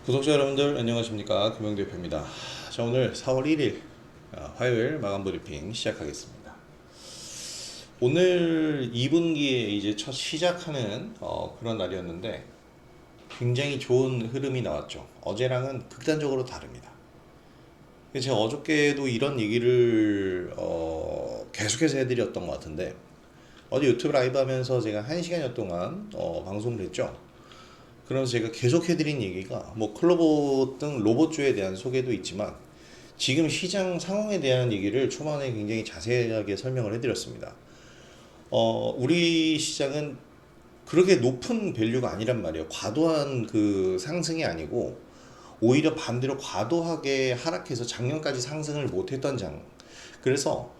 구독자 여러분들 안녕하십니까, 금영대표입니다. 자, 오늘 4월 1일 화요일 마감 브리핑 시작하겠습니다. 오늘 2분기에 이제 첫 시작하는 그런 날이었는데 굉장히 좋은 흐름이 나왔죠. 어제랑은 극단적으로 다릅니다. 제가 어저께도 이런 얘기를 계속해서 해드렸던 것 같은데, 어제 유튜브 라이브 하면서 제가 1시간여 동안 방송을 했죠. 그러면서 제가 계속 해드린 얘기가 뭐 클로버 등 로봇주에 대한 소개도 있지만 지금 시장 상황에 대한 얘기를 초반에 굉장히 자세하게 설명을 해드렸습니다. 우리 시장은 그렇게 높은 밸류가 아니란 말이에요. 과도한 그 상승이 아니고 오히려 반대로 과도하게 하락해서 작년까지 상승을 못했던 장. 그래서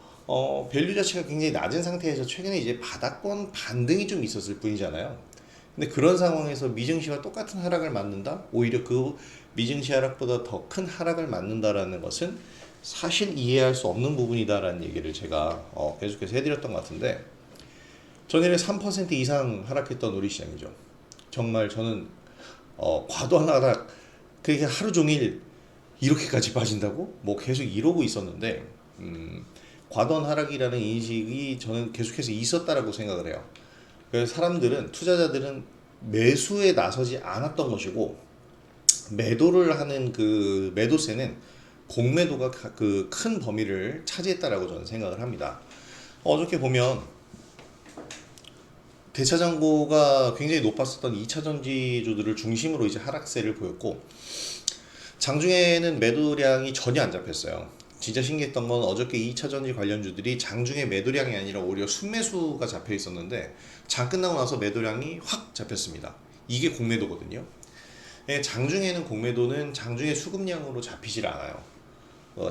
밸류 자체가 굉장히 낮은 상태에서 최근에 이제 바닥권 반등이 좀 있었을 뿐이잖아요. 근데 그런 상황에서 미증시와 똑같은 하락을 맞는다? 오히려 그 미증시 하락보다 더 큰 하락을 맞는다라는 것은 사실 이해할 수 없는 부분이다라는 얘기를 제가 계속해서 해드렸던 것 같은데, 전일에 3% 이상 하락했던 우리 시장이죠. 정말 저는 과도한 하락, 그게 하루 종일 이렇게까지 빠진다고? 뭐 계속 이러고 있었는데, 과도한 하락이라는 인식이 저는 계속해서 있었다라고 생각을 해요. 그래서 사람들은, 투자자들은 매수에 나서지 않았던 것이고, 매도를 하는 그 매도세는 공매도가 그 큰 범위를 차지했다라고 저는 생각을 합니다. 어저께 보면 대차장고가 굉장히 높았었던 2차 전지주들을 중심으로 이제 하락세를 보였고, 장중에는 매도량이 전혀 안 잡혔어요. 진짜 신기했던 건 어저께 2차 전지 관련주들이 장중에 매도량이 아니라 오히려 순매수가 잡혀 있었는데 장 끝나고 나서 매도량이 확 잡혔습니다. 이게 공매도거든요. 장중에는 공매도는 장중에 수급량으로 잡히질 않아요.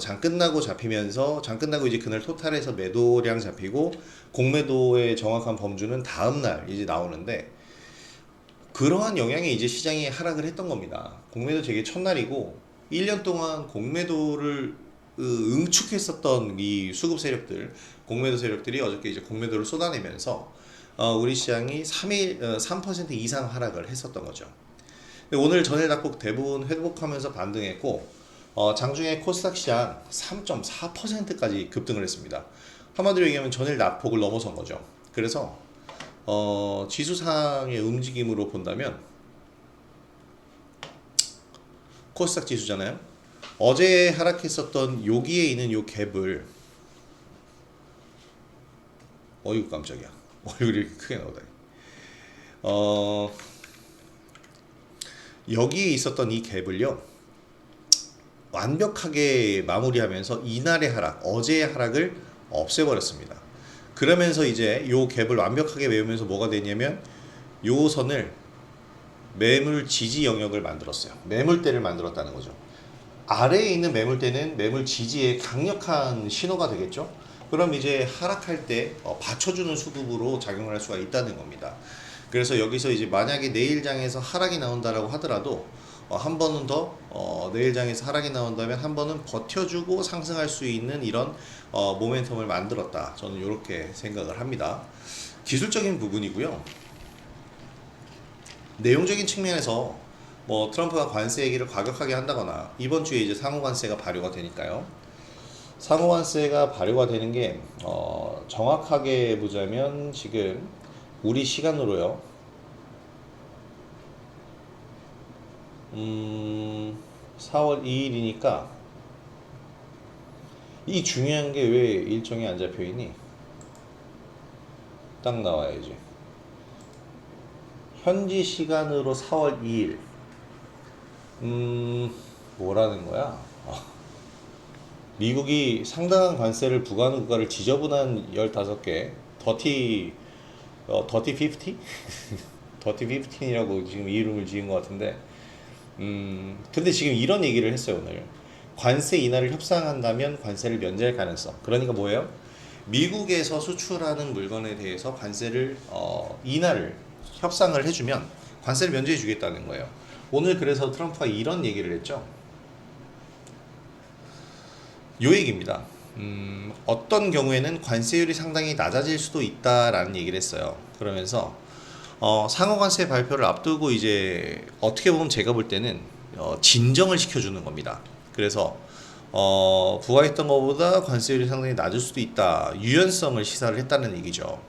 장 끝나고 잡히면서 장 끝나고 이제 그날 토탈에서 매도량 잡히고 공매도의 정확한 범주는 다음날 이제 나오는데, 그러한 영향이 이제 시장이 하락을 했던 겁니다. 공매도 되게 첫날이고 1년 동안 공매도를 응축했었던 이 수급 세력들, 공매도 세력들이 어저께 이제 공매도를 쏟아내면서 우리 시장이 3% 이상 하락을 했었던 거죠. 오늘 전일 낙폭 대부분 회복하면서 반등했고, 장중에 코스닥 시장 3.4%까지 급등을 했습니다. 한마디로 얘기하면 전일 낙폭을 넘어선 거죠. 그래서 지수상의 움직임으로 본다면 코스닥 지수잖아요. 어제 하락했었던 여기에 있는 요 갭을, 어이구 깜짝이야, 얼굴이 이렇게 크게 나오다니. 여기에 있었던 이 갭을요 완벽하게 마무리하면서 이날의 하락, 어제의 하락을 없애버렸습니다. 그러면서 이제 요 갭을 완벽하게 메우면서 뭐가 되냐면 요 선을 매물 지지 영역을 만들었어요. 매물대를 만들었다는 거죠. 아래에 있는 매물대는 매물 지지의 강력한 신호가 되겠죠. 그럼 이제 하락할 때 받쳐주는 수급으로 작용을 할 수가 있다는 겁니다. 그래서 여기서 이제 만약에 내일장에서 하락이 나온다라고 하더라도 한 번은 더 내일장에서 하락이 나온다면 한 번은 버텨주고 상승할 수 있는 이런 모멘텀을 만들었다. 저는 이렇게 생각을 합니다. 기술적인 부분이고요. 내용적인 측면에서 뭐 트럼프가 관세 얘기를 과격하게 한다거나 이번 주에 이제 상호 관세가 발효가 되니까요. 상호 관세가 발효가 되는 게 정확하게 보자면 지금 우리 시간으로요. 4월 2일이니까 이 중요한 게 왜 일정이 안 잡혀 있니? 딱 나와야지. 현지 시간으로 4월 2일. 뭐라는 거야? 미국이 상당한 관세를 부과하는 국가를 지저분한 15개, 더티 50? 더티 15이라고 지금 이름을 지은 것 같은데, 근데 지금 이런 얘기를 했어요, 오늘. 관세 인하를 협상한다면 관세를 면제할 가능성. 그러니까 뭐예요? 미국에서 수출하는 물건에 대해서 관세를, 인하를, 협상을 해주면 관세를 면제해 주겠다는 거예요. 오늘 그래서 트럼프가 이런 얘기를 했죠. 요 얘기입니다. 어떤 경우에는 관세율이 상당히 낮아질 수도 있다라는 얘기를 했어요. 그러면서 상호관세 발표를 앞두고 이제 어떻게 보면 제가 볼 때는 진정을 시켜주는 겁니다. 그래서 부과했던 것보다 관세율이 상당히 낮을 수도 있다. 유연성을 시사를 했다는 얘기죠.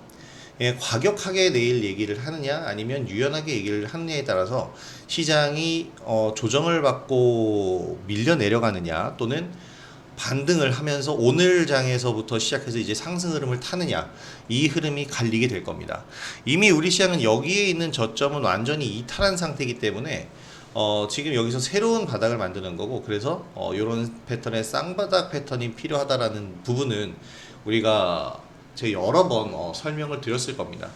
예, 과격하게 내일 얘기를 하느냐 아니면 유연하게 얘기를 하느냐에 따라서 시장이 조정을 받고 밀려 내려가느냐 또는 반등을 하면서 오늘 장에서부터 시작해서 이제 상승 흐름을 타느냐, 이 흐름이 갈리게 될 겁니다. 이미 우리 시장은 여기에 있는 저점은 완전히 이탈한 상태이기 때문에 지금 여기서 새로운 바닥을 만드는 거고, 그래서 이런 패턴의 쌍바닥 패턴이 필요하다라는 부분은 우리가 제가 여러 번 설명을 드렸을 겁니다.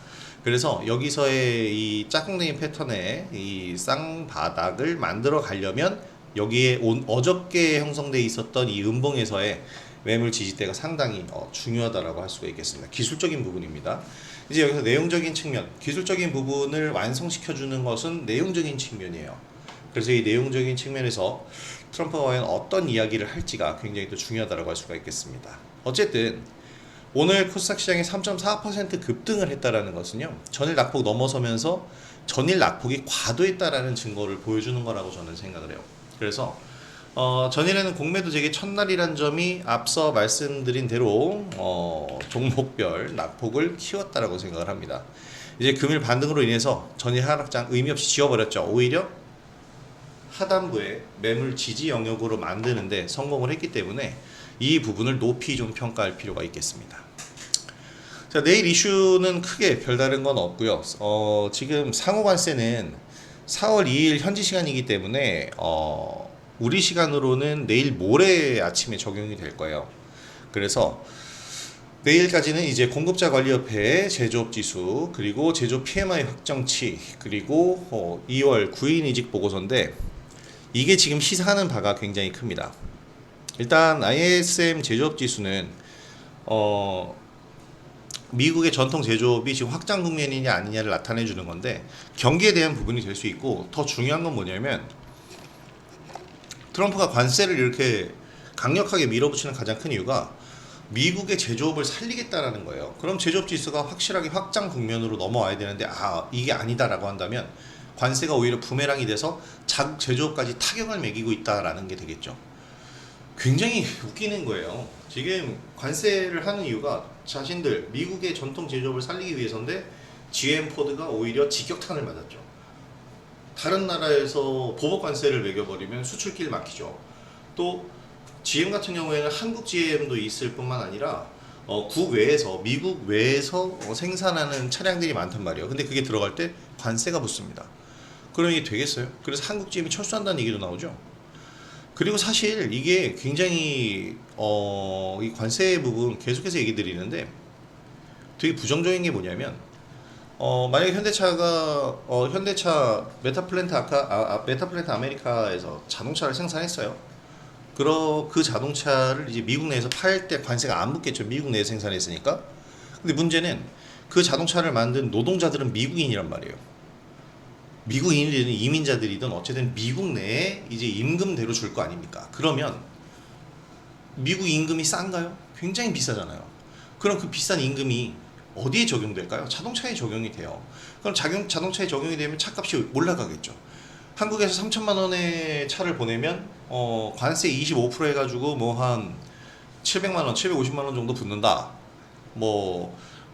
그래서 여기서의 이 짝꿍댕이 패턴의 이 쌍바닥을 만들어 가려면 여기에 어저께 형성돼 있었던 이 음봉에서의 매물 지지대가 상당히 중요하다라고 할 수가 있겠습니다. 기술적인 부분입니다. 이제 여기서 내용적인 측면, 기술적인 부분을 완성시켜 주는 것은 내용적인 측면이에요. 그래서 이 내용적인 측면에서 트럼프가 과연 어떤 이야기를 할지가 굉장히 또 중요하다고 할 수가 있겠습니다. 어쨌든 오늘 코스닥 시장이 3.4% 급등을 했다라는 것은요, 전일 낙폭 넘어서면서 전일 낙폭이 과도했다라는 증거를 보여주는 거라고 저는 생각을 해요. 그래서 전일에는 공매도 재개 첫날이란 점이 앞서 말씀드린 대로 종목별 낙폭을 키웠다라고 생각을 합니다. 이제 금일 반등으로 인해서 전일 하락장 의미 없이 지워버렸죠. 오히려 하단부에 매물 지지 영역으로 만드는데 성공을 했기 때문에 이 부분을 높이 좀 평가할 필요가 있겠습니다. 자, 내일 이슈는 크게 별다른 건 없고요. 지금 상호관세는 4월 2일 현지 시간이기 때문에 우리 시간으로는 내일 모레 아침에 적용이 될 거예요. 그래서 내일까지는 이제 공급자관리협회 제조업 지수, 그리고 제조업 PMI 확정치, 그리고 2월 9인 이직 보고서인데, 이게 지금 시사하는 바가 굉장히 큽니다. 일단 ISM 제조업 지수는 미국의 전통 제조업이 지금 확장 국면이냐 아니냐를 나타내 주는 건데, 경기에 대한 부분이 될 수 있고, 더 중요한 건 뭐냐면 트럼프가 관세를 이렇게 강력하게 밀어붙이는 가장 큰 이유가 미국의 제조업을 살리겠다라는 거예요. 그럼 제조업 지수가 확실하게 확장 국면으로 넘어와야 되는데, 이게 아니다라고 한다면 관세가 오히려 부메랑이 돼서 자국 제조업까지 타격을 매기고 있다라는 게 되겠죠. 굉장히 웃기는 거예요. 지금 관세를 하는 이유가 자신들 미국의 전통 제조업을 살리기 위해서인데, GM 포드가 오히려 직격탄을 맞았죠. 다른 나라에서 보복 관세를 매겨버리면 수출길 막히죠. 또 GM 같은 경우에는 한국 GM도 있을 뿐만 아니라 국외에서, 미국 외에서 생산하는 차량들이 많단 말이에요. 근데 그게 들어갈 때 관세가 붙습니다. 그럼 이게 되겠어요? 그래서 한국 GM이 철수한다는 얘기도 나오죠. 그리고 사실 이게 굉장히 이 관세 부분 계속해서 얘기 드리는데, 되게 부정적인 게 뭐냐면 만약에 현대차 메타플랜트 아메리카에서 자동차를 생산했어요. 그 자동차를 이제 미국 내에서 팔 때 관세가 안 붙겠죠. 미국 내에 생산했으니까. 근데 문제는 그 자동차를 만든 노동자들은 미국인이란 말이에요. 미국인이든 이민자들이든 어쨌든 미국 내에 이제 임금대로 줄 거 아닙니까? 그러면 미국 임금이 싼가요? 굉장히 비싸잖아요. 그럼 그 비싼 임금이 어디에 적용될까요? 자동차에 적용이 돼요. 그럼 자동차에 적용이 되면 차값이 올라가겠죠. 한국에서 3천만 원의 차를 보내면 관세 25% 해가지고 뭐 한 700만 원, 750만 원 정도 붙는다.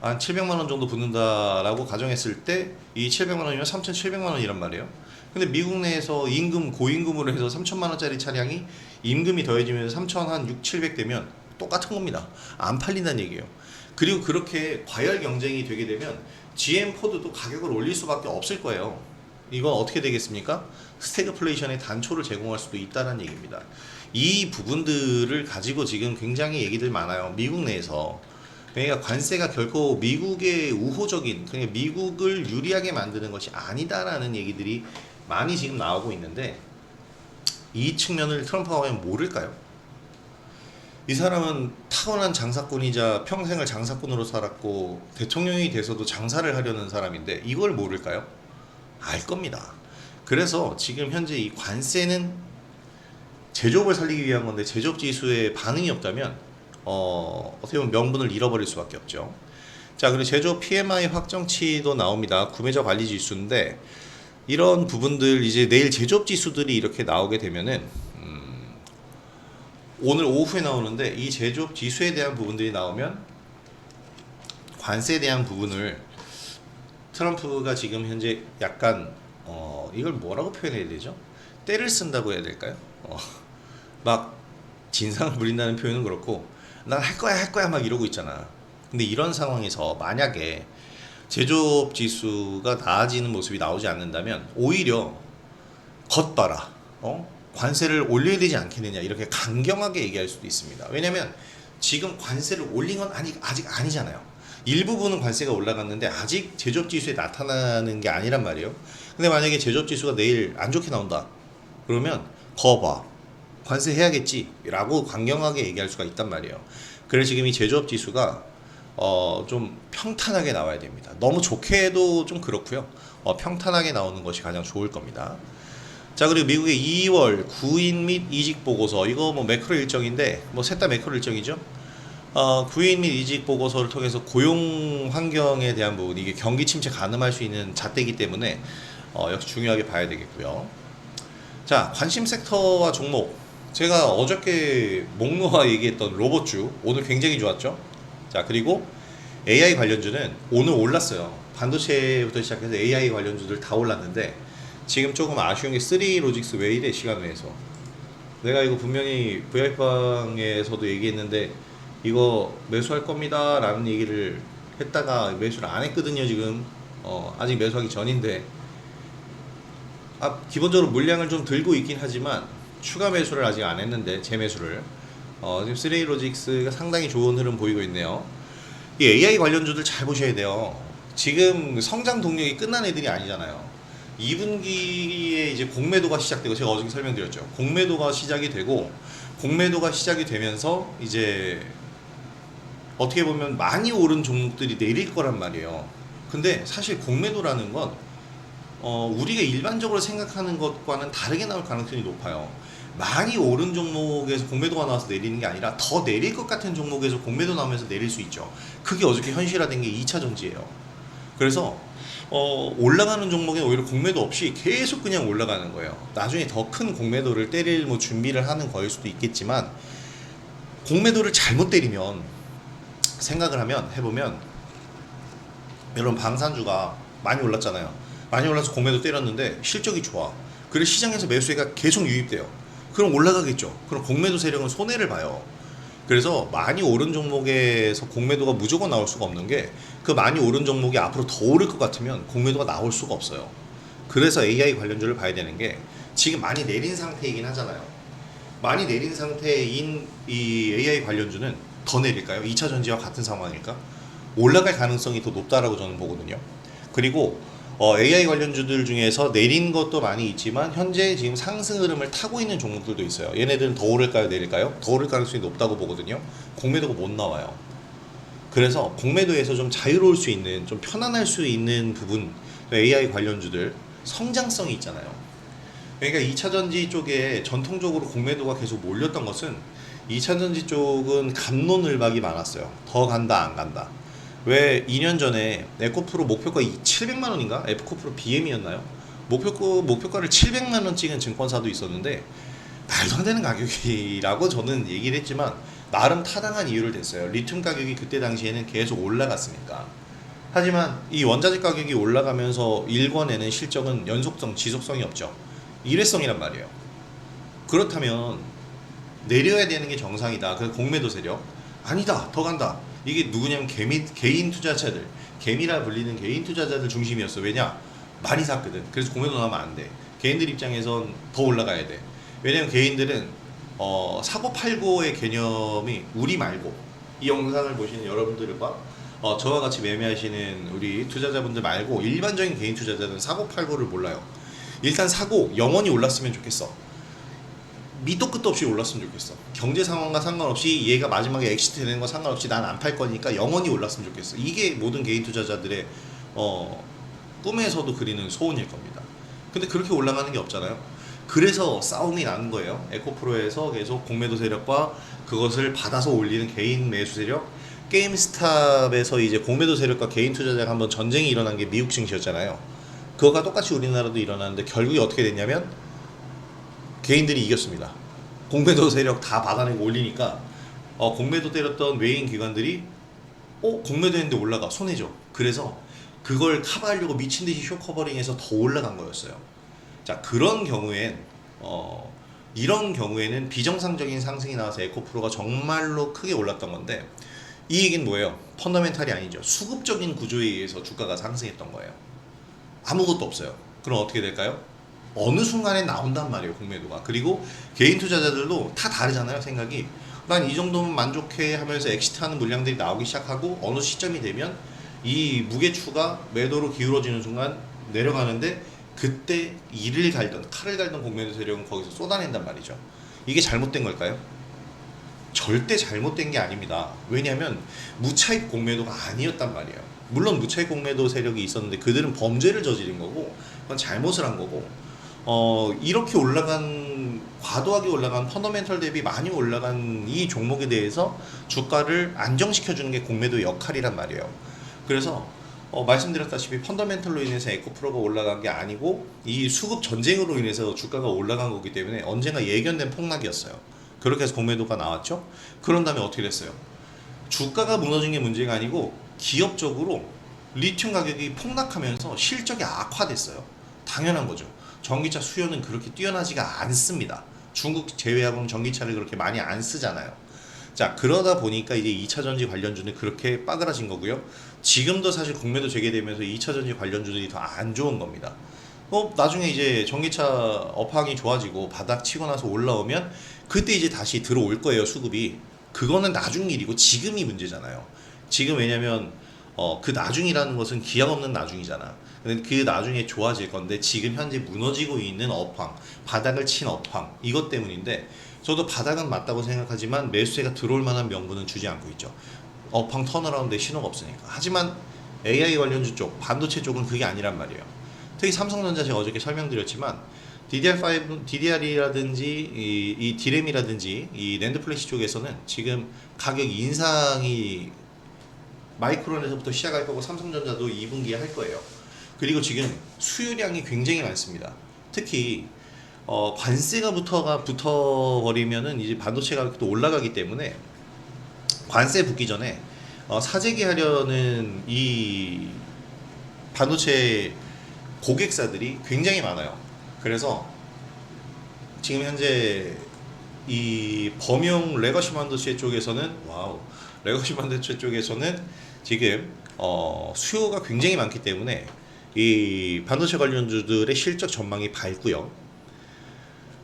한 700만 원 정도 붙는다라고 가정했을 때 이 700만 원이면 3,700만 원이란 말이에요. 근데 미국 내에서 고임금으로 해서 3천만 원짜리 차량이 임금이 더해지면서 3천 한 6, 700 되면 똑같은 겁니다. 안 팔린다는 얘기예요. 그리고 그렇게 과열 경쟁이 되게 되면 GM 포드도 가격을 올릴 수밖에 없을 거예요. 이건 어떻게 되겠습니까? 스태그플레이션의 단초를 제공할 수도 있다는 얘기입니다. 이 부분들을 가지고 지금 굉장히 얘기들 많아요. 미국 내에서. 그러니까 관세가 결코 미국의 우호적인, 그러니까 미국을 유리하게 만드는 것이 아니다라는 얘기들이 많이 지금 나오고 있는데, 이 측면을 트럼프가 과연 모를까요? 이 사람은 타고난 장사꾼이자 평생을 장사꾼으로 살았고 대통령이 돼서도 장사를 하려는 사람인데 이걸 모를까요? 알 겁니다. 그래서 지금 현재 이 관세는 제조업을 살리기 위한 건데, 제조업 지수에 반응이 없다면 어떻게 보면 명분을 잃어버릴 수밖에 없죠. 자, 그리고 제조업 PMI 확정치도 나옵니다. 구매자 관리 지수인데 이런 부분들 이제 내일 제조업 지수들이 이렇게 나오게 되면은 오늘 오후에 나오는데 이 제조업 지수에 대한 부분들이 나오면 관세에 대한 부분을 트럼프가 지금 현재 약간 이걸 뭐라고 표현해야 되죠? 때를 쓴다고 해야 될까요? 막 진상을 부린다는 표현은 그렇고 난 할 거야 막 이러고 있잖아. 근데 이런 상황에서 만약에 제조업 지수가 나아지는 모습이 나오지 않는다면 오히려 겉봐라 관세를 올려야 되지 않겠느냐 이렇게 강경하게 얘기할 수도 있습니다. 왜냐면 지금 관세를 올린 건 아직 아니잖아요. 일부분은 관세가 올라갔는데 아직 제조업 지수에 나타나는 게 아니란 말이에요. 근데 만약에 제조업 지수가 내일 안 좋게 나온다 그러면 거봐 관세 해야겠지 라고 강경하게 얘기할 수가 있단 말이에요. 그래서 지금 이 제조업 지수가 좀 평탄하게 나와야 됩니다. 너무 좋게 해도 좀 그렇고요. 평탄하게 나오는 것이 가장 좋을 겁니다. 자, 그리고 미국의 2월 구인 및 이직 보고서, 이거 뭐 매크로 일정인데 뭐 셋 다 매크로 일정이죠. 구인 및 이직 보고서를 통해서 고용 환경에 대한 부분, 이게 경기 침체 가늠할 수 있는 잣대이기 때문에 역시 중요하게 봐야 되겠고요. 자, 관심 섹터와 종목, 제가 어저께 목노아 얘기했던 로봇주 오늘 굉장히 좋았죠. 자, 그리고 AI 관련주는 오늘 올랐어요. 반도체부터 시작해서 AI 관련주들 다 올랐는데 지금 조금 아쉬운 게 3로직스 왜 이래 시간 외에서. 내가 이거 분명히 VIP방에서도 얘기했는데 이거 매수할 겁니다 라는 얘기를 했다가 매수를 안 했거든요. 지금 아직 매수하기 전인데 기본적으로 물량을 좀 들고 있긴 하지만 추가 매수를 아직 안 했는데 재매수를 지금 3로직스가 상당히 좋은 흐름 보이고 있네요. 이 AI 관련주들 잘 보셔야 돼요. 지금 성장 동력이 끝난 애들이 아니잖아요. 2분기에 이제 공매도가 시작되고, 제가 어저께 설명드렸죠. 공매도가 시작이 되고, 공매도가 시작이 되면서 이제 어떻게 보면 많이 오른 종목들이 내릴 거란 말이에요. 근데 사실 공매도라는 건 우리가 일반적으로 생각하는 것과는 다르게 나올 가능성이 높아요. 많이 오른 종목에서 공매도가 나와서 내리는 게 아니라 더 내릴 것 같은 종목에서 공매도 나오면서 내릴 수 있죠. 그게 어저께 현실화된 게 2차 전지예요. 그래서 올라가는 종목에 오히려 공매도 없이 계속 그냥 올라가는 거예요. 나중에 더 큰 공매도를 때릴 뭐 준비를 하는 거일 수도 있겠지만, 공매도를 잘못 때리면, 생각을 해보면 여러분 방산주가 많이 올랐잖아요. 많이 올라서 공매도 때렸는데 실적이 좋아. 그래서 시장에서 매수세가 계속 유입돼요. 그럼 올라가겠죠. 그럼 공매도 세력은 손해를 봐요. 그래서 많이 오른 종목에서 공매도가 무조건 나올 수가 없는 게, 그 많이 오른 종목이 앞으로 더 오를 것 같으면 공매도가 나올 수가 없어요. 그래서 AI 관련주를 봐야 되는 게, 지금 많이 내린 상태이긴 하잖아요. 많이 내린 상태인 이 AI 관련주는 더 내릴까요? 2차 전지와 같은 상황일까? 올라갈 가능성이 더 높다라고 저는 보거든요. 그리고 AI 관련주들 중에서 내린 것도 많이 있지만 현재 지금 상승 흐름을 타고 있는 종목들도 있어요. 얘네들은 더 오를까요, 내릴까요? 더 오를 가능성이 높다고 보거든요. 공매도가 못 나와요. 그래서 공매도에서 좀 자유로울 수 있는, 좀 편안할 수 있는 부분, AI 관련주들 성장성이 있잖아요. 그러니까 2차 전지 쪽에 전통적으로 공매도가 계속 몰렸던 것은, 2차 전지 쪽은 갑론을박이 많았어요. 더 간다 안 간다. 왜 2년 전에 에코프로 목표가 700만 원인가? 에코프로 BM이었나요? 목표가를 700만 원 찍은 증권사도 있었는데 말도 안 되는 가격이라고 저는 얘기를 했지만 나름 타당한 이유를 댔어요. 리튬 가격이 그때 당시에는 계속 올라갔으니까. 하지만 이 원자재 가격이 올라가면서 일궈내는 실적은 연속성, 지속성이 없죠. 일회성이란 말이에요. 그렇다면 내려야 되는 게 정상이다. 그 공매도 세력 아니다, 더 간다. 이게 누구냐면 개인 투자자들, 개미라 불리는 개인 투자자들 중심이었어. 왜냐? 많이 샀거든. 그래서 공매도 나오면 안 돼. 개인들 입장에선 더 올라가야 돼. 왜냐면 개인들은 사고 팔고의 개념이 우리 말고, 이 영상을 보시는 여러분들과 저와 같이 매매하시는 우리 투자자분들 말고 일반적인 개인 투자자들은 사고 팔고를 몰라요. 일단 사고 영원히 올랐으면 좋겠어. 밑도 끝도 없이 올랐으면 좋겠어. 경제 상황과 상관없이, 얘가 마지막에 엑시트 되는 거 상관없이 난 안 팔 거니까 영원히 올랐으면 좋겠어. 이게 모든 개인 투자자들의 꿈에서도 그리는 소원일 겁니다. 근데 그렇게 올라가는 게 없잖아요. 그래서 싸움이 나는 거예요. 에코프로에서 계속 공매도 세력과 그것을 받아서 올리는 개인 매수 세력, 게임스탑에서 이제 공매도 세력과 개인 투자자가 한번 전쟁이 일어난 게 미국 증시였잖아요. 그거가 똑같이 우리나라도 일어나는데 결국에 어떻게 됐냐면 개인들이 이겼습니다. 공매도 세력 다 받아내고 올리니까 공매도 때렸던 외인 기관들이 공매도 했는데 올라가 손해죠. 그래서 그걸 커버하려고 미친 듯이 쇼커버링해서 더 올라간 거였어요. 자, 그런 경우엔 이런 경우에는 비정상적인 상승이 나와서 에코프로가 정말로 크게 올랐던 건데, 이 얘기는 뭐예요? 펀더멘탈이 아니죠. 수급적인 구조에 의해서 주가가 상승했던 거예요. 아무것도 없어요. 그럼 어떻게 될까요? 어느 순간에 나온단 말이에요, 공매도가. 그리고 개인 투자자들도 다 다르잖아요, 생각이. 난 이 정도면 만족해 하면서 엑시트하는 물량들이 나오기 시작하고, 어느 시점이 되면 이 무게추가 매도로 기울어지는 순간 내려가는데, 그때 이를 갈던 칼을 갈던 공매도 세력은 거기서 쏟아낸단 말이죠. 이게 잘못된 걸까요? 절대 잘못된 게 아닙니다. 왜냐하면 무차익 공매도가 아니었단 말이에요. 물론 무차익 공매도 세력이 있었는데 그들은 범죄를 저지른 거고, 그건 잘못을 한 거고, 이렇게 올라간, 과도하게 올라간, 펀더멘털 대비 많이 올라간 이 종목에 대해서 주가를 안정시켜주는 게 공매도의 역할이란 말이에요. 그래서 말씀드렸다시피 펀더멘털로 인해서 에코프로가 올라간 게 아니고 이 수급 전쟁으로 인해서 주가가 올라간 거기 때문에 언젠가 예견된 폭락이었어요. 그렇게 해서 공매도가 나왔죠. 그런 다음에 어떻게 됐어요? 주가가 무너진 게 문제가 아니고 기업적으로 리튬 가격이 폭락하면서 실적이 악화됐어요. 당연한 거죠. 전기차 수요는 그렇게 뛰어나지가 않습니다. 중국 제외하고는 전기차를 그렇게 많이 안 쓰잖아요. 자, 그러다 보니까 이제 2차전지 관련주는 그렇게 빠그라진 거고요. 지금도 사실 공매도 재개되면서 2차전지 관련주들이 더 안 좋은 겁니다. 나중에 이제 전기차 업황이 좋아지고 바닥 치고 나서 올라오면 그때 이제 다시 들어올 거예요, 수급이. 그거는 나중 일이고 지금이 문제잖아요. 지금 왜냐면 그 나중이라는 것은 기약 없는 나중이잖아. 근데 그 나중에 좋아질 건데 지금 현재 무너지고 있는 업황, 바닥을 친 업황, 이것 때문인데, 저도 바닥은 맞다고 생각하지만 매수세가 들어올 만한 명분은 주지 않고 있죠. 업황 턴어라운드에 신호가 없으니까. 하지만 AI 관련주 쪽, 반도체 쪽은 그게 아니란 말이에요. 특히 삼성전자, 제가 어저께 설명드렸지만 DDR5, DDR이라든지 이 D램이라든지 이 낸드 플래시 쪽에서는 지금 가격 인상이 마이크론에서부터 시작할 거고, 삼성전자도 2분기에 할 거예요. 그리고 지금 수요량이 굉장히 많습니다. 특히 관세가 붙어버리면은 이제 반도체 가격도 올라가기 때문에, 관세 붙기 전에 사재기 하려는 이 반도체 고객사들이 굉장히 많아요. 그래서 지금 현재 이 범용 레거시 반도체 쪽에서는, 레거시 반도체 쪽에서는 지금 수요가 굉장히 많기 때문에 이 반도체 관련주들의 실적 전망이 밝고요.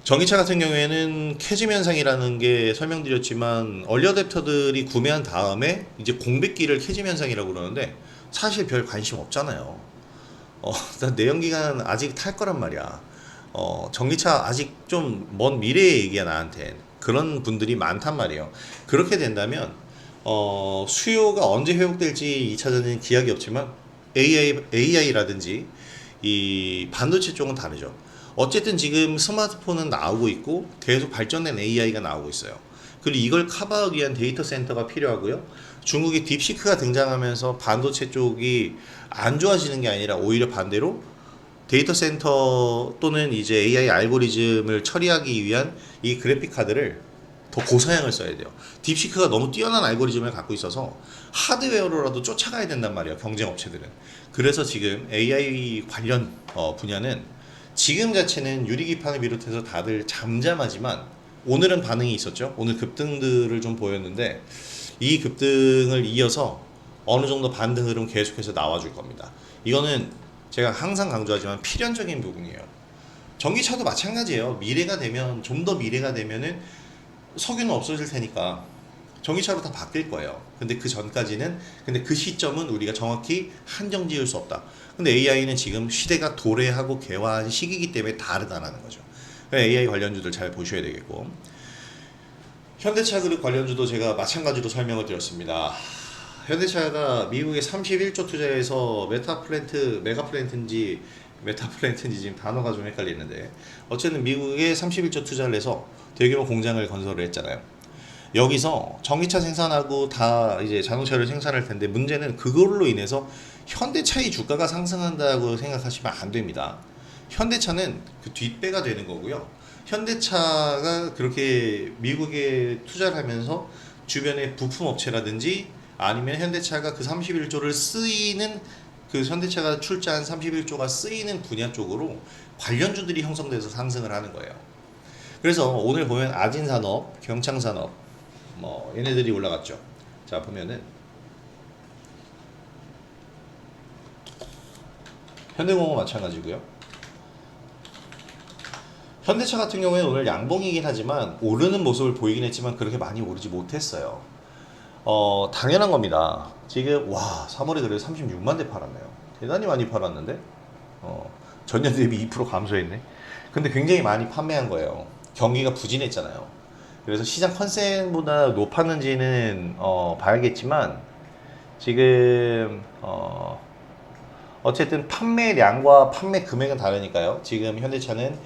전기차 같은 경우에는 캐즘 현상이라는 게 설명드렸지만, 얼리 어댑터들이 구매한 다음에 이제 공백기를 캐즘 현상이라고 그러는데 사실 별 관심 없잖아요. 내연기관 아직 탈 거란 말이야. 전기차 아직 좀 먼 미래의 얘기야, 나한테. 그런 분들이 많단 말이에요. 그렇게 된다면 수요가 언제 회복될지 2차전지는 기약이 없지만 AI라든지 이 반도체 쪽은 다르죠. 어쨌든 지금 스마트폰은 나오고 있고 계속 발전된 AI가 나오고 있어요. 그리고 이걸 커버하기 위한 데이터 센터가 필요하고요. 중국의 딥시크가 등장하면서 반도체 쪽이 안 좋아지는 게 아니라 오히려 반대로 데이터 센터 또는 이제 AI 알고리즘을 처리하기 위한 이 그래픽 카드를 더 고사양을 써야 돼요. 딥시크가 너무 뛰어난 알고리즘을 갖고 있어서 하드웨어로라도 쫓아가야 된단 말이에요, 경쟁 업체들은. 그래서 지금 AI 관련 분야는 지금 자체는 유리기판을 비롯해서 다들 잠잠하지만, 오늘은 반응이 있었죠. 오늘 급등들을 좀 보였는데 이 급등을 이어서 어느 정도 반등 흐름 계속해서 나와줄 겁니다. 이거는 제가 항상 강조하지만 필연적인 부분이에요. 전기차도 마찬가지예요. 미래가 되면, 좀 더 미래가 되면은 석유는 없어질 테니까 전기차로 다 바뀔 거예요. 근데 그 전까지는, 근데 그 시점은 우리가 정확히 한정 지을 수 없다. 근데 AI는 지금 시대가 도래하고 개화한 시기이기 때문에 다르다라는 거죠. AI 관련주들 잘 보셔야 되겠고, 현대차 그룹 관련주도 제가 마찬가지로 설명을 드렸습니다. 현대차가 미국에 31조 투자해서 메가플랜트인지 지금 단어가 좀 헷갈리는데, 어쨌든 미국에 31조 투자를 해서 대규모 공장을 건설을 했잖아요. 여기서 전기차 생산하고 다 이제 자동차를 생산할 텐데 문제는 그걸로 인해서 현대차의 주가가 상승한다고 생각하시면 안 됩니다. 현대차는 그 뒷배가 되는 거고요. 현대차가 그렇게 미국에 투자를 하면서 주변의 부품 업체라든지 아니면 현대차가 그 31조를 쓰이는 그 현대차가 출자한 31조가 쓰이는 분야 쪽으로 관련주들이 형성돼서 상승을 하는 거예요. 그래서 오늘 보면 아진산업, 경창산업 뭐 얘네들이 올라갔죠. 자 보면은 현대공업 마찬가지고요. 현대차 같은 경우에는 오늘 양봉이긴 하지만 오르는 모습을 보이긴 했지만 그렇게 많이 오르지 못했어요. 당연한 겁니다. 지금 와 3월에 그래도 36만 대 팔았네요. 대단히 많이 팔았는데 전년 대비 2% 감소했네. 근데 굉장히 많이 판매한 거예요. 경기가 부진했잖아요. 그래서 시장 컨센보다 높았는지는 봐야겠지만 지금 어쨌든 판매량과 판매 금액은 다르니까요. 지금 현대차는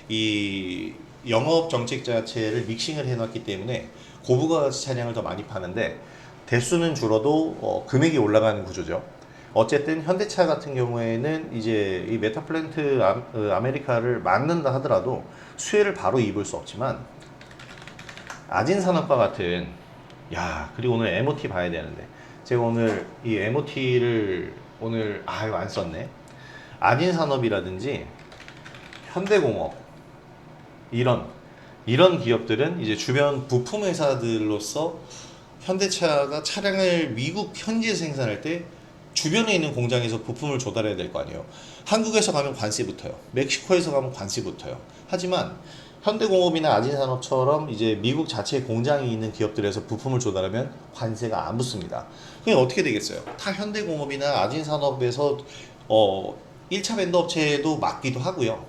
이 영업 정책 자체를 믹싱을 해놨기 때문에 고부가가치 차량을 더 많이 파는데 대수는 줄어도 금액이 올라가는 구조죠. 어쨌든 현대차 같은 경우에는 이제 이 메타플랜트 아메리카를 만든다 하더라도 수혜를 바로 입을 수 없지만 아진산업과 같은 그리고 오늘 MOT 봐야 되는데 제가 오늘 이 MOT를 오늘 이거 안 썼네. 아진산업이라든지 현대공업 이런 기업들은 이제 주변 부품 회사들로서 현대차가 차량을 미국 현지에 생산할 때 주변에 있는 공장에서 부품을 조달해야 될 거 아니에요. 한국에서 가면 관세 붙어요. 멕시코에서 가면 관세 붙어요. 하지만 현대공업이나 아진산업처럼 이제 미국 자체에 공장이 있는 기업들에서 부품을 조달하면 관세가 안 붙습니다. 그럼 어떻게 되겠어요? 타 현대공업이나 아진산업에서 1차 벤더 업체도 맡기도 하고요.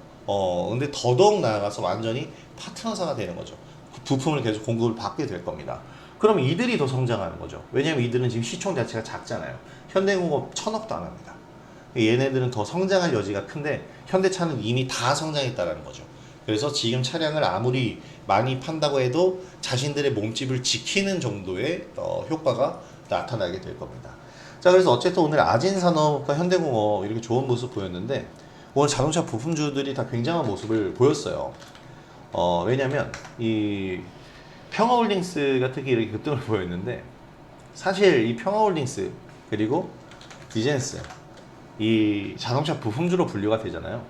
근데 더더욱 나아가서 완전히 파트너사가 되는 거죠. 부품을 계속 공급을 받게 될 겁니다. 그럼 이들이 더 성장하는 거죠. 왜냐면 이들은 지금 시총 자체가 작잖아요. 현대공업 1,000억도 안 합니다. 얘네들은 더 성장할 여지가 큰데 현대차는 이미 다 성장했다는 거죠. 그래서 지금 차량을 아무리 많이 판다고 해도 자신들의 몸집을 지키는 정도의 효과가 나타나게 될 겁니다. 자, 그래서 어쨌든 오늘 아진산업과 현대공업 이렇게 좋은 모습 보였는데 오늘 자동차 부품주들이 다 굉장한 모습을 보였어요. 왜냐면 이 평화홀딩스가 특히 이렇게 급등을 보였는데 사실 이 평화홀딩스 그리고 디젠스 이 자동차 부품주로 분류가 되잖아요.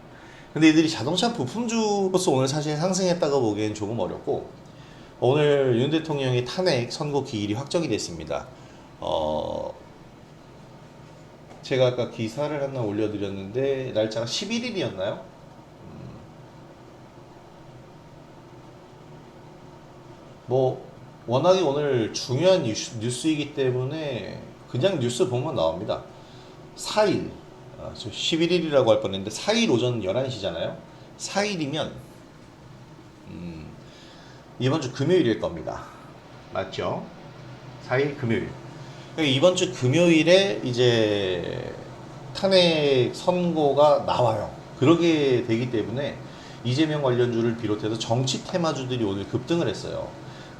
근데 이들이 자동차 부품주로서 오늘 사실 상승했다고 보기엔 조금 어렵고 오늘 윤 대통령의 탄핵 선고 기일이 확정이 됐습니다. 제가 아까 기사를 하나 올려드렸는데 날짜가 11일이었나요? 뭐 워낙에 오늘 중요한 뉴스이기 때문에 그냥 뉴스 보면 나옵니다. 4일, 11일이라고 할 뻔했는데 4일 오전 11시잖아요. 4일이면 이번 주 금요일일 겁니다. 맞죠? 4일 금요일. 그러니까 이번 주 금요일에 이제 탄핵 선고가 나와요. 그러게 되기 때문에 이재명 관련주를 비롯해서 정치 테마주들이 오늘 급등을 했어요.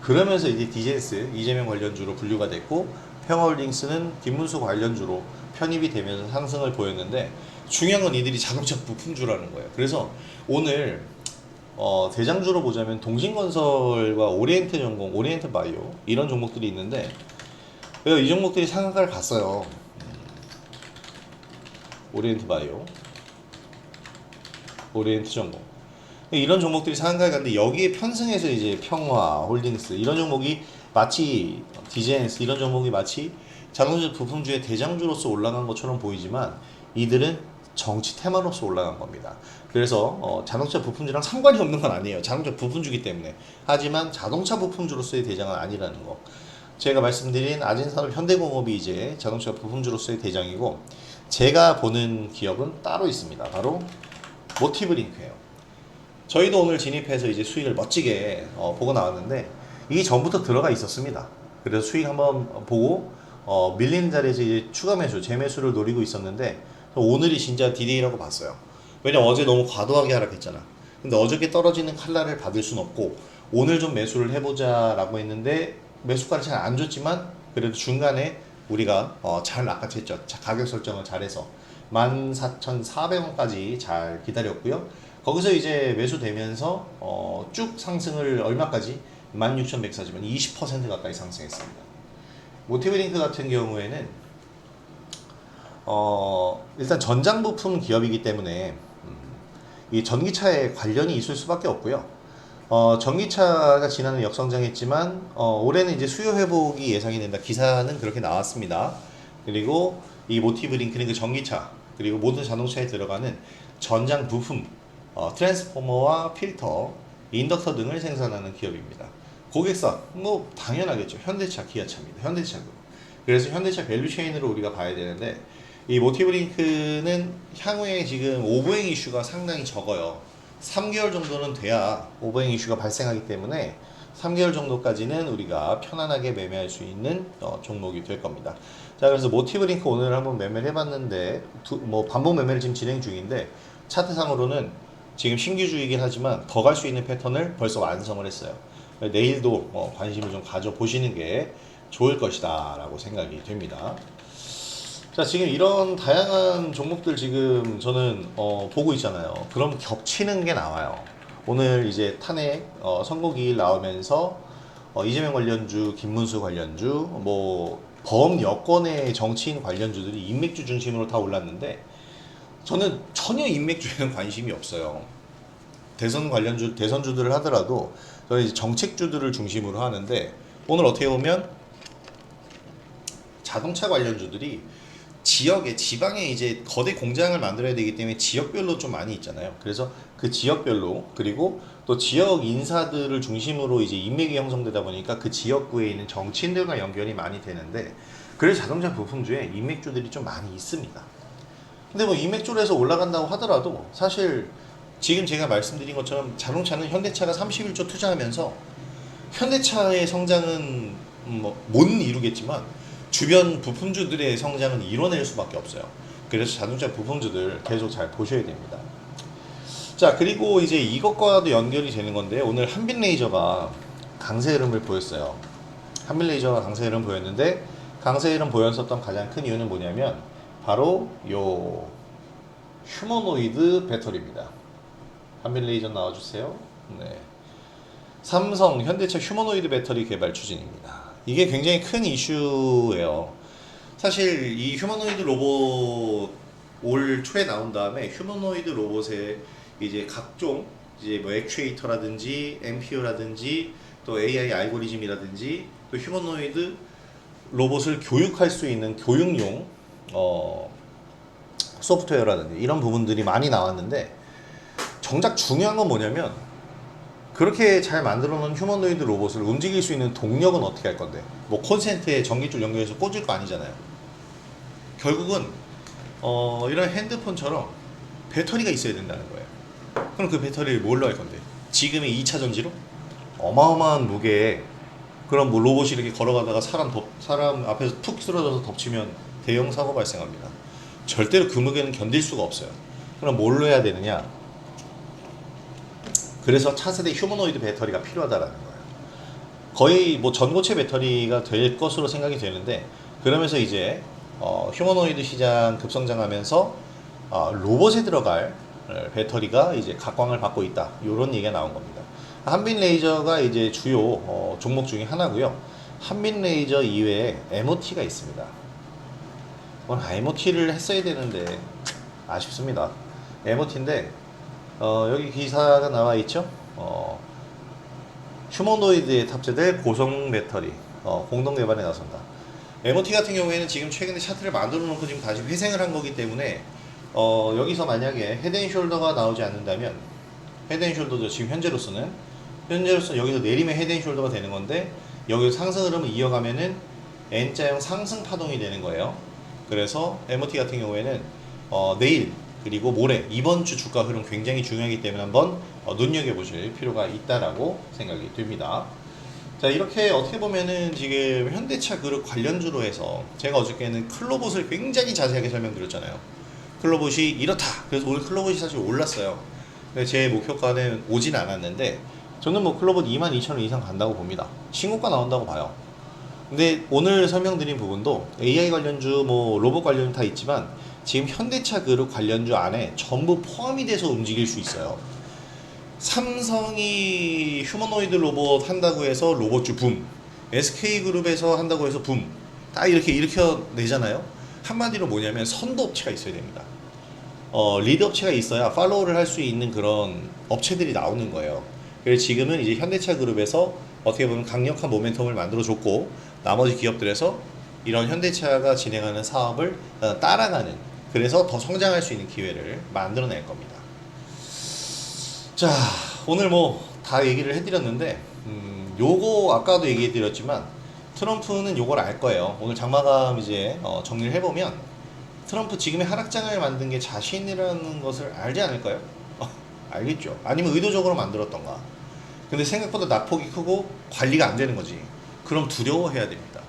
그러면서 이제 디젠스 이재명 관련주로 분류가 됐고 평화홀딩스는 김문수 관련주로 편입이 되면서 상승을 보였는데 중요한 건 이들이 자동차 부품주라는 거예요. 그래서 오늘 대장주로 보자면 동신건설과 오리엔트전공, 오리엔트바이오 이런 종목들이 있는데 이 종목들이 상한가를 갔어요. 오리엔트바이오, 오리엔트전공 이런 종목들이 상한가에 갔는데 여기에 편승해서 이제 평화홀딩스 이런 종목이 마치 디젠스 이런 종목이 마치 자동차 부품주의 대장주로서 올라간 것처럼 보이지만 이들은 정치 테마로서 올라간 겁니다. 그래서 자동차 부품주랑 상관이 없는 건 아니에요. 자동차 부품주기 때문에. 하지만 자동차 부품주로서의 대장은 아니라는 거. 제가 말씀드린 아진산업 현대공업이 이제 자동차 부품주로서의 대장이고 제가 보는 기업은 따로 있습니다. 바로 모티브링크예요. 저희도 오늘 진입해서 이제 수익을 멋지게 보고 나왔는데 이게 전부터 들어가 있었습니다. 그래서 수익 한번 보고 밀리는 자리에서 이제 추가 매수, 재매수를 노리고 있었는데 오늘이 진짜 디데이라고 봤어요. 왜냐면 어제 너무 과도하게 하락했잖아. 근데 어저께 떨어지는 칼날을 받을 순 없고 오늘 좀 매수를 해보자 라고 했는데 매수가를 잘 안 줬지만 그래도 중간에 우리가 잘 낚아챘죠. 가격 설정을 잘해서 14,400원까지 잘 기다렸고요. 거기서 이제 매수되면서 쭉 상승을 얼마까지? 16,140원, 20% 가까이 상승했습니다. 모티브링크 같은 경우에는 일단 전장 부품 기업이기 때문에 이 전기차에 관련이 있을 수밖에 없고요. 전기차가 지난해 역성장했지만 올해는 이제 수요 회복이 예상이 된다. 기사는 그렇게 나왔습니다. 그리고 이 모티브 링크는 그 전기차 그리고 모든 자동차에 들어가는 전장 부품, 트랜스포머와 필터, 인덕터 등을 생산하는 기업입니다. 고객사 뭐 당연하겠죠. 현대차, 기아차입니다. 현대차고. 그래서 현대차 밸류체인으로 우리가 봐야 되는데 이 모티브 링크는 향후에 지금 오버행 이슈가 상당히 적어요. 3개월 정도는 돼야 오버행 이슈가 발생하기 때문에 3개월 정도까지는 우리가 편안하게 매매할 수 있는 종목이 될 겁니다. 자, 그래서 모티브 링크 오늘 한번 매매를 해봤는데 반복 매매를 지금 진행 중인데 차트상으로는 지금 신규주이긴 하지만 더 갈 수 있는 패턴을 벌써 완성을 했어요. 내일도 관심을 좀 가져보시는 게 좋을 것이다 라고 생각이 됩니다. 자, 지금 이런 다양한 종목들 지금 저는 보고 있잖아요. 그럼 겹치는 게 나와요. 오늘 이제 탄핵 선고기일 나오면서 이재명 관련주, 김문수 관련주, 범 여권의 정치인 관련주들이 인맥주 중심으로 다 올랐는데 저는 전혀 인맥주에는 관심이 없어요. 대선 관련주, 대선주들을 하더라도 저는 이제 정책주들을 중심으로 하는데 오늘 어떻게 보면 자동차 관련주들이 지역에 지방에 이제 거대 공장을 만들어야 되기 때문에 지역별로 좀 많이 있잖아요. 그래서 그 지역별로 그리고 또 지역 인사들을 중심으로 이제 인맥이 형성되다 보니까 그 지역구에 있는 정치인들과 연결이 많이 되는데 그래서 자동차 부품주에 인맥주들이 좀 많이 있습니다. 근데 인맥주로 해서 올라간다고 하더라도 사실 지금 제가 말씀드린 것처럼 자동차는 현대차가 31조 투자하면서 현대차의 성장은 못 이루겠지만 주변 부품주들의 성장은 이뤄낼 수밖에 없어요. 그래서 자동차 부품주들 계속 잘 보셔야 됩니다. 자, 그리고 이제 이것과도 연결이 되는 건데 오늘 한빛레이저가 강세 흐름을 보였어요. 한빛레이저가 강세 흐름 보였는데 강세 흐름 보였었던 가장 큰 이유는 뭐냐면 바로 요 휴머노이드 배터리입니다. 한빛레이저 나와주세요. 네. 삼성, 현대차 휴머노이드 배터리 개발 추진입니다. 이게 굉장히 큰 이슈예요. 사실 이 휴머노이드 로봇 올 초에 나온 다음에 휴머노이드 로봇에 이제 각종 이제 액추에이터라든지 MPU라든지 또 AI 알고리즘이라든지 또 휴머노이드 로봇을 교육할 수 있는 교육용 소프트웨어라든지 이런 부분들이 많이 나왔는데 정작 중요한 건 뭐냐면 그렇게 잘 만들어 놓은 휴머노이드 로봇을 움직일 수 있는 동력은 어떻게 할 건데 콘센트에 전기줄 연결해서 꽂을 거 아니잖아요. 결국은 이런 핸드폰처럼 배터리가 있어야 된다는 거예요. 그럼 그 배터리를 뭘로 할 건데 지금의 2차 전지로 어마어마한 무게에 그럼 로봇이 이렇게 걸어가다가 사람 앞에서 툭 쓰러져서 덮치면 대형 사고 발생합니다. 절대로 그 무게는 견딜 수가 없어요. 그럼 뭘로 해야 되느냐? 그래서 차세대 휴머노이드 배터리가 필요하다라는 거예요. 거의 전고체 배터리가 될 것으로 생각이 되는데 그러면서 이제 휴머노이드 시장 급성장하면서 로봇에 들어갈 배터리가 이제 각광을 받고 있다. 이런 얘기가 나온 겁니다. 한빛레이저가 이제 주요 종목 중에 하나고요. 한빛레이저 이외에 MOT가 있습니다. MOT를 했어야 되는데 아쉽습니다. MOT인데 여기 기사가 나와 있죠. 휴머노이드에 탑재될 고성 배터리 공동 개발에 나선다. MOT 같은 경우에는 지금 최근에 차트를 만들어 놓고 지금 다시 회생을 한 거기 때문에 여기서 만약에 헤드앤숄더가 나오지 않는다면 헤드앤숄더도 지금 현재로서는 여기서 내리면 헤드앤숄더가 되는 건데 여기서 상승 흐름을 이어가면은 N자형 상승 파동이 되는 거예요. 그래서 MOT 같은 경우에는 내일 그리고 모레 이번 주 주가 흐름 굉장히 중요하기 때문에 한번 눈여겨보실 필요가 있다라고 생각이 듭니다. 자, 이렇게 어떻게 보면은 지금 현대차 그룹 관련주로 해서 제가 어저께는 클로봇을 굉장히 자세하게 설명드렸잖아요. 클로봇이 이렇다. 그래서 오늘 클로봇이 사실 올랐어요. 근데 제 목표가는 오진 않았는데 저는 클로봇 22,000원 이상 간다고 봅니다. 신고가 나온다고 봐요. 근데 오늘 설명드린 부분도 AI 관련주, 뭐 로봇 관련주 다 있지만 지금 현대차 그룹 관련주 안에 전부 포함이 돼서 움직일 수 있어요. 삼성이 휴머노이드 로봇 한다고 해서 로봇주 붐, SK그룹에서 한다고 해서 붐, 다 이렇게 일으켜내잖아요. 한마디로 뭐냐면 선도 업체가 있어야 됩니다. 리드 업체가 있어야 팔로우를 할 수 있는 그런 업체들이 나오는 거예요. 그래서 지금은 이제 현대차 그룹에서 어떻게 보면 강력한 모멘텀을 만들어줬고, 나머지 기업들에서 이런 현대차가 진행하는 사업을 따라가는, 그래서 더 성장할 수 있는 기회를 만들어낼 겁니다. 자, 오늘 뭐 다 얘기를 해드렸는데, 요거 아까도 얘기해드렸지만 트럼프는 요걸 알 거예요. 오늘 장마감 이제 정리를 해보면 트럼프 지금의 하락장을 만든 게 자신이라는 것을 알지 않을까요? 알겠죠. 아니면 의도적으로 만들었던가. 근데 생각보다 낙폭이 크고 관리가 안 되는 거지. 그럼 두려워해야 됩니다.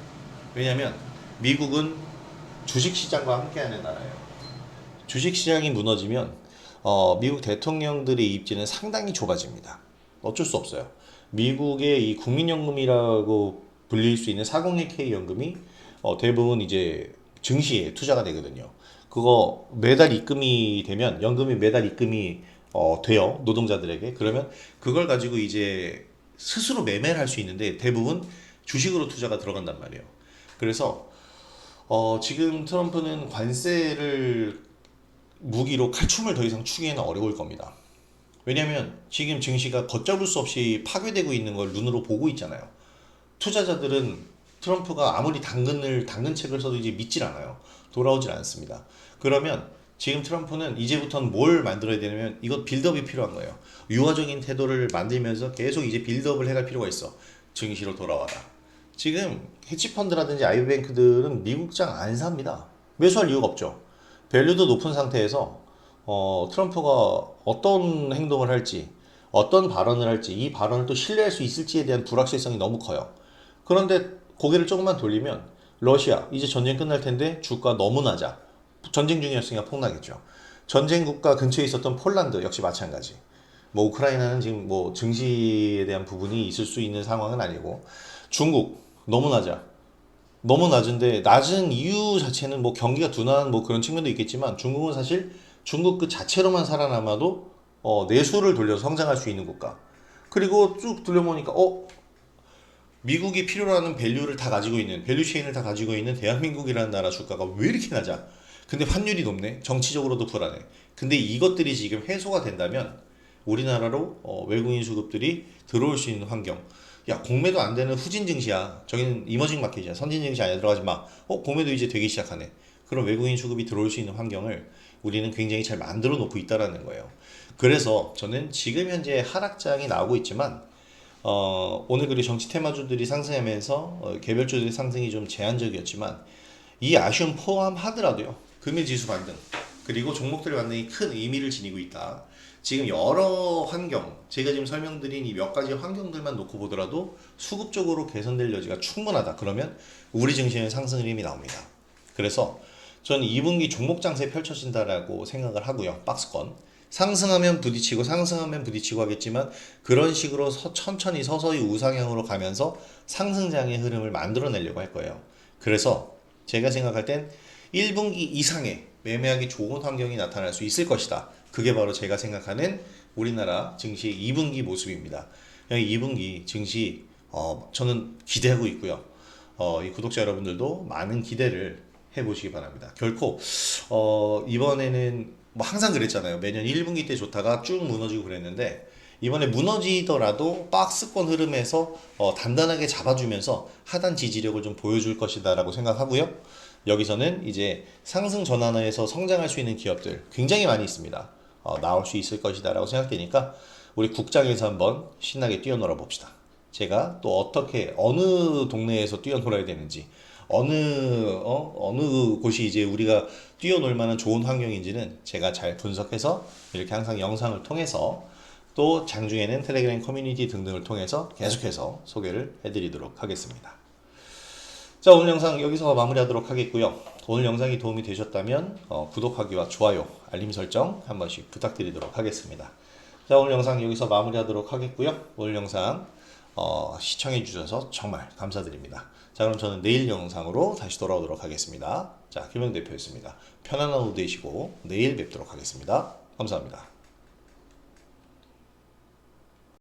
왜냐면 미국은 주식시장과 함께하는 나라예요. 주식시장이 무너지면 미국 대통령들의 입지는 상당히 좁아집니다. 어쩔 수 없어요. 미국의 이 국민연금이라고 불릴 수 있는 401k 연금이 대부분 이제 증시에 투자가 되거든요. 그거 매달 입금이 되면, 연금이 매달 입금이 돼요. 노동자들에게. 그러면 그걸 가지고 이제 스스로 매매를 할 수 있는데 대부분 주식으로 투자가 들어간단 말이에요. 그래서 지금 트럼프는 관세를 무기로 칼춤을 더 이상 추기에는 어려울 겁니다. 왜냐하면 지금 증시가 걷잡을 수 없이 파괴되고 있는 걸 눈으로 보고 있잖아요. 투자자들은 트럼프가 아무리 당근책을 써도 이제 믿질 않아요. 돌아오질 않습니다. 그러면 지금 트럼프는 이제부터는 뭘 만들어야 되냐면, 이것 빌드업이 필요한 거예요. 유화적인 태도를 만들면서 계속 이제 빌드업을 해갈 필요가 있어. 증시로 돌아와라. 지금 헤지펀드라든지 아이뱅크들은 미국장 안 삽니다. 매수할 이유가 없죠. 밸류도 높은 상태에서 트럼프가 어떤 행동을 할지, 어떤 발언을 할지, 이 발언을 또 신뢰할 수 있을지에 대한 불확실성이 너무 커요. 그런데 고개를 조금만 돌리면 러시아 이제 전쟁 끝날 텐데 주가 너무 낮아. 전쟁 중이었으니까 폭락했죠. 전쟁 국가 근처에 있었던 폴란드 역시 마찬가지. 뭐 우크라이나는 지금 뭐 증시에 대한 부분이 있을 수 있는 상황은 아니고, 중국 너무 낮아. 너무 낮은데, 낮은 이유 자체는 뭐 경기가 둔한 뭐 그런 측면도 있겠지만, 중국은 사실 중국 그 자체로만 살아남아도 내수를 돌려서 성장할 수 있는 국가. 그리고 쭉 둘러보니까 미국이 필요로 하는 밸류를 다 가지고 있는, 밸류 체인을 다 가지고 있는 대한민국이라는 나라 주가가 왜 이렇게 낮아? 근데 환율이 높네. 정치적으로도 불안해. 근데 이것들이 지금 해소가 된다면 우리나라로 외국인 수급들이 들어올 수 있는 환경. 야, 공매도 안 되는 후진 증시야. 저기는 이머징 마켓이야. 선진 증시 안에 들어가지 마. 공매도 이제 되기 시작하네. 그럼 외국인 수급이 들어올 수 있는 환경을 우리는 굉장히 잘 만들어 놓고 있다라는 거예요. 그래서 저는 지금 현재 하락장이 나오고 있지만, 오늘 그리고 정치 테마주들이 상승하면서 개별주들의 상승이 좀 제한적이었지만, 이 아쉬움 포함하더라도요, 금일지수 반등 그리고 종목들의 반등이 큰 의미를 지니고 있다. 지금 여러 환경, 제가 지금 설명드린 이 몇 가지 환경들만 놓고 보더라도 수급적으로 개선될 여지가 충분하다. 그러면 우리 증시는 상승 흐름이 나옵니다. 그래서 저는 2분기 종목 장세 펼쳐진다라고 생각을 하고요. 박스권 상승하면 부딪히고 상승하면 부딪히고 하겠지만, 그런 식으로 천천히 서서히 우상향으로 가면서 상승장의 흐름을 만들어내려고 할 거예요. 그래서 제가 생각할 땐 1분기 이상의 매매하기 좋은 환경이 나타날 수 있을 것이다. 그게 바로 제가 생각하는 우리나라 증시의 2분기 모습입니다. 2분기 증시 저는 기대하고 있고요. 이 구독자 여러분들도 많은 기대를 해보시기 바랍니다. 결코 이번에는 뭐 항상 그랬잖아요. 매년 1분기 때 좋다가 쭉 무너지고 그랬는데, 이번에 무너지더라도 박스권 흐름에서 단단하게 잡아주면서 하단 지지력을 좀 보여줄 것이다 라고 생각하고요. 여기서는 이제 상승 전환에서 성장할 수 있는 기업들 굉장히 많이 있습니다. 나올 수 있을 것이다 라고 생각되니까 우리 국장에서 한번 신나게 뛰어놀아 봅시다. 제가 또 어떻게 어느 동네에서 뛰어놀아야 되는지, 어느 곳이 이제 우리가 뛰어놀 만한 좋은 환경인지는 제가 잘 분석해서 이렇게 항상 영상을 통해서, 또 장중에는 텔레그램 커뮤니티 등등을 통해서 계속해서 소개를 해드리도록 하겠습니다. 자, 오늘 영상 여기서 마무리하도록 하겠고요. 오늘 영상이 도움이 되셨다면 구독하기와 좋아요, 알림 설정 한 번씩 부탁드리도록 하겠습니다. 자, 오늘 영상 여기서 마무리하도록 하겠고요. 오늘 영상 시청해 주셔서 정말 감사드립니다. 자, 그럼 저는 내일 영상으로 다시 돌아오도록 하겠습니다. 자, 김영 대표였습니다. 편안한 오후 되시고 내일 뵙도록 하겠습니다. 감사합니다.